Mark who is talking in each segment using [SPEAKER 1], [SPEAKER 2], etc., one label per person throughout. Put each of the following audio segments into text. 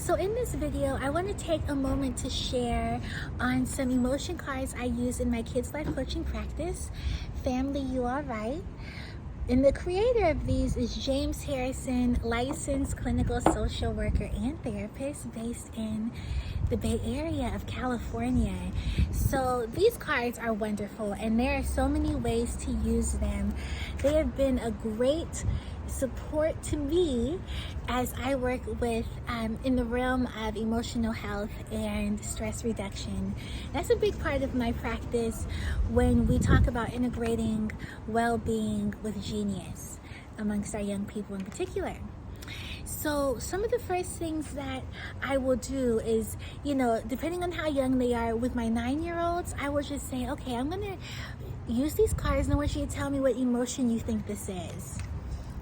[SPEAKER 1] So in this video, I want to take a moment to share on some emotion cards I use in my kids' life coaching practice, Family You All Right. And the creator of these is James Harrison, licensed clinical social worker and therapist based in the Bay Area of California. So these cards are wonderful, and there are so many ways to use them. They have been a great support to me as I work with in the realm of emotional health and stress reduction. That's a big part of my practice when we talk about integrating well-being with genius amongst our young people in particular. So some of the first things that I will do is, depending on how young they are, with my 9-year-olds, I will just say, okay, I'm gonna use these cards and I want you to tell me what emotion you think this is.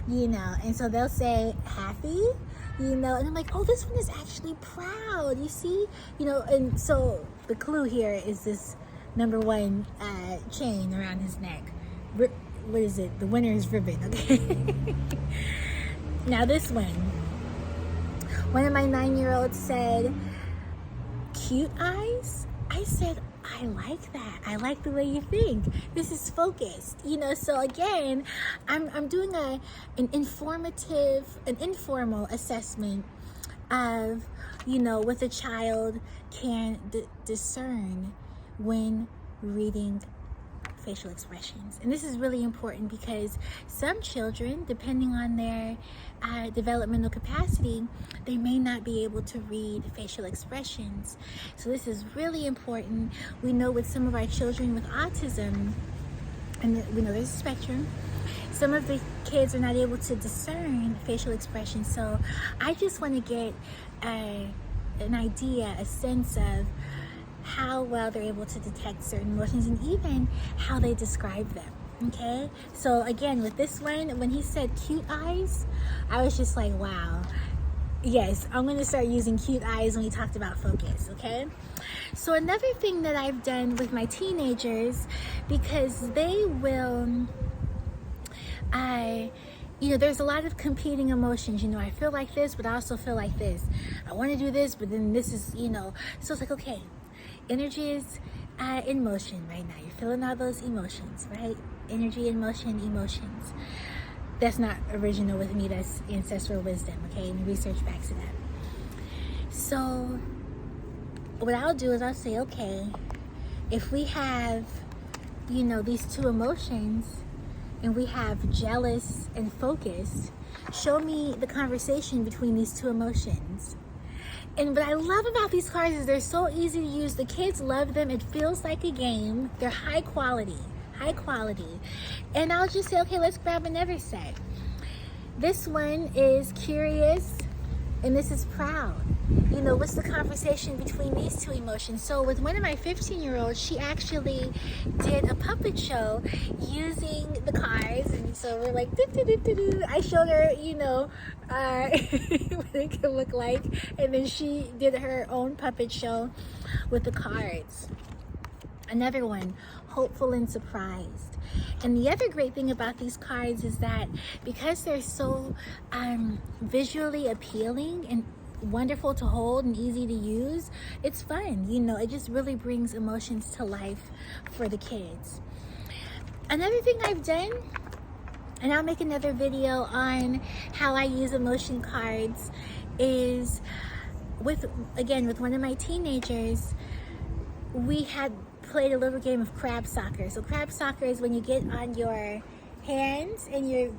[SPEAKER 1] And so they'll say happy, and I'm like, oh, this one is actually proud, you see? And so the clue here is this number one chain around his neck. What is it? The winner's ribbon, okay? Now this one of my 9-year-olds said, cute eyes. I said, I like that. I like the way you think. This is focused, So again, I'm doing an informal assessment of, what the child can discern when reading facial expressions. And this is really important because some children, depending on their developmental capacity, they may not be able to read facial expressions. So this is really important. We know with some of our children with autism, and we know there's a spectrum, some of the kids are not able to discern facial expressions. So I just want to get an idea, a sense of how well they're able to detect certain emotions and even how they describe them. Okay, so again, with this one, when he said cute eyes, I was just like, wow, yes, I'm going to start using cute eyes when we talked about focus. Okay, so another thing that I've done with my teenagers, because they will there's a lot of competing emotions. I feel like this, but I also feel like this. I want to do this, but then this is, so it's like, okay, energy is in motion right now. You're feeling all those emotions, right? Energy in motion, emotions. That's not original with me. That's ancestral wisdom, okay? And research backs it up. So what I'll do is I'll say, okay, if we have, these two emotions, and we have jealous and focused, show me the conversation between these two emotions. And what I love about these cards is they're so easy to use. The kids love them. It feels like a game. They're high quality. And I'll just say, okay, let's grab another set. This one is curious, and this is proud. What's the conversation between these two emotions? So with one of my 15-year-olds, she actually did a puppet show using the cards, and so we're like, doo-doo-doo-doo-doo. I showed her, what it could look like, and then she did her own puppet show with the cards. Another one, hopeful and surprised. And the other great thing about these cards is that because they're so visually appealing and wonderful to hold and easy to use, it's fun. It just really brings emotions to life for the kids. Another thing I've done, and I'll make another video on how I use emotion cards, is with one of my teenagers, we had played a little game of crab soccer. So crab soccer is when you get on your hands and your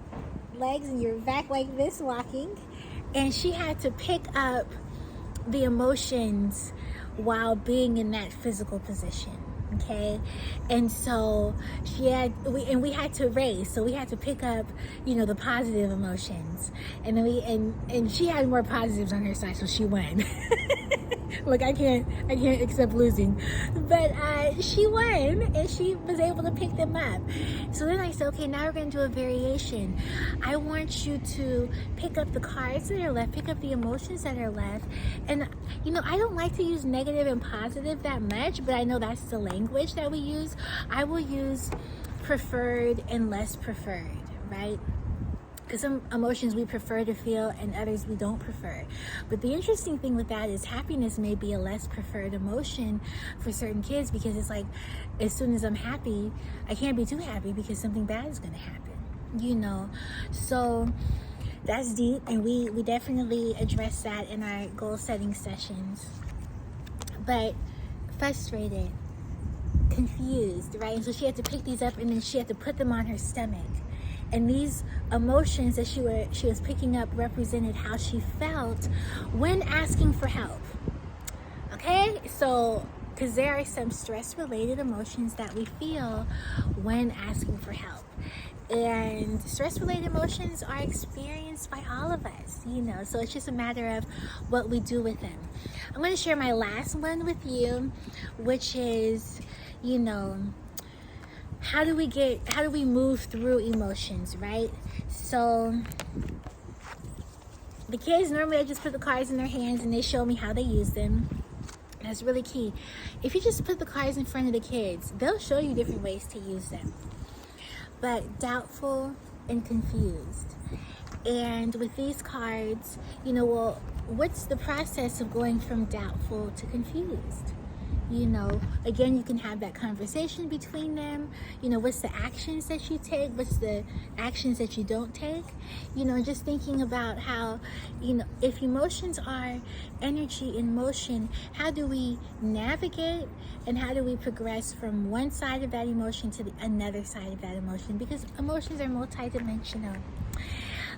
[SPEAKER 1] legs and your back like this walking, and she had to pick up the emotions while being in that physical position. Okay, and so we had to race, so we had to pick up the positive emotions, and then and she had more positives on her side, so she won. Look, I can't accept losing, but she won and she was able to pick them up. So then I said, okay, now we're going to do a variation. I want you to pick up the cards that are left, pick up the emotions that are left. And I don't like to use negative and positive that much, but I know that's the language that we use. I will use preferred and less preferred, right? because some emotions we prefer to feel and others we don't prefer. But the interesting thing with that is happiness may be a less preferred emotion for certain kids, because it's like, as soon as I'm happy, I can't be too happy because something bad is going to happen, you know. So that's deep, and we definitely address that in our goal setting sessions. But frustrated, confused, right? And so she had to pick these up, and then she had to put them on her stomach. And these emotions that she was picking up represented how she felt when asking for help. Okay, so because there are some stress-related emotions that we feel when asking for help. And stress-related emotions are experienced by all of us, you know, so it's just a matter of what we do with them. I'm going to share my last one with you, which is, you know, how do we move through emotions, right? So the kids, normally I just put the cards in their hands and they show me how they use them. That's really key. If you just put the cards in front of the kids, they'll show you different ways to use them. But doubtful and confused. And with these cards, you know, well, what's the process of going from doubtful to confused? You know, again, you can have that conversation between them. You know, what's the actions that you take? What's the actions that you don't take? You know, just thinking about how, you know, if emotions are energy in motion, how do we navigate and how do we progress from one side of that emotion to the another side of that emotion? Because emotions are multidimensional.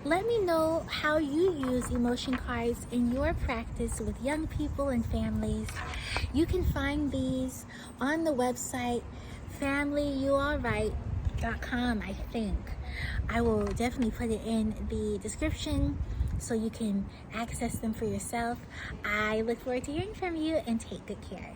[SPEAKER 1] Let me know how you use emotion cards in your practice with young people and families. You can find these on the website familyyoualright.com, I think. I will definitely put it in the description so you can access them for yourself. I look forward to hearing from you, and take good care.